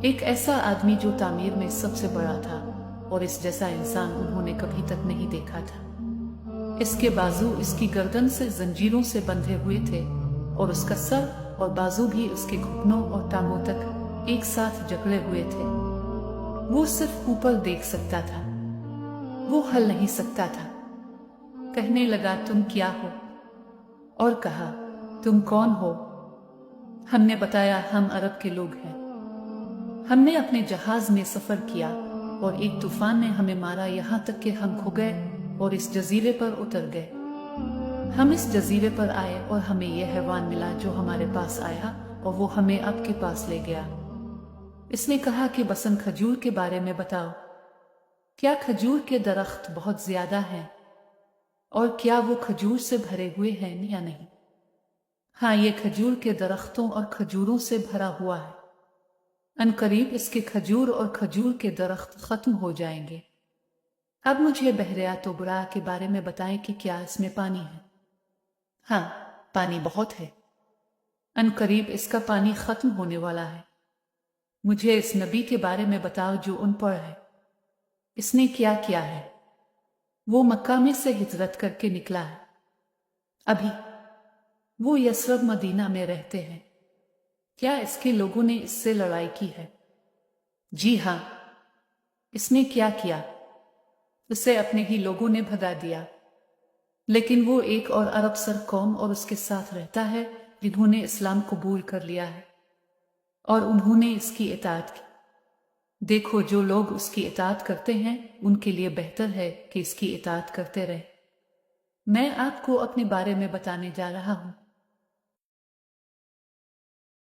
एक ऐसा आदमी जो तामीर में सबसे बड़ा था, और इस जैसा इंसान उन्होंने कभी तक नहीं देखा था। इसके बाजू इसकी गर्दन से जंजीरों से बंधे हुए थे, और उसका सर और बाजू भी उसके घुटनों और टांगों तक एक साथ जकड़े हुए थे। वो सिर्फ ऊपर देख सकता था, वो हल नहीं सकता था। कहने लगा, तुम क्या हो? और कहा, तुम कौन हो? हमने बताया, हम अरब के लोग हैं। हमने अपने जहाज में सफर किया और एक तूफान ने हमें मारा, यहाँ तक कि हम खो गए और इस जजीरे पर उतर गए। हम इस जजीरे पर आए और हमें यह हैवान मिला जो हमारे पास आया, और वो हमें आपके पास ले गया। इसने कहा कि बसन खजूर के बारे में बताओ, क्या खजूर के दरख्त बहुत ज्यादा हैं? और क्या वो खजूर से भरे हुए हैं या नहीं? हाँ, ये खजूर के दरख्तों और खजूरों से भरा हुआ है। अनकरीब इसके खजूर और खजूर के दरख्त खत्म हो जाएंगे। अब मुझे बहरिया तोबरा के बारे में बताएं कि क्या इसमें पानी है? हाँ, पानी बहुत है। अनकरीब इसका पानी खत्म होने वाला है। मुझे इस नबी के बारे में बताओ जो उन पर है। इसने क्या किया है? वो मक्का में से हिजरत करके निकला है। अभी वो यसरब मदीना में रहते हैं। क्या इसके लोगों ने इससे लड़ाई की है? जी हाँ। इसने क्या किया? उसे अपने ही लोगों ने भगा दिया। लेकिन वो एक और अरब सर कौम और उसके साथ रहता है जिन्होंने इस्लाम कबूल कर लिया है और उन्होंने इसकी इताअत की। देखो, जो लोग उसकी इताअत करते हैं उनके लिए बेहतर है कि इसकी इताअत करते रहे। मैं आपको अपने बारे में बताने जा रहा हूं।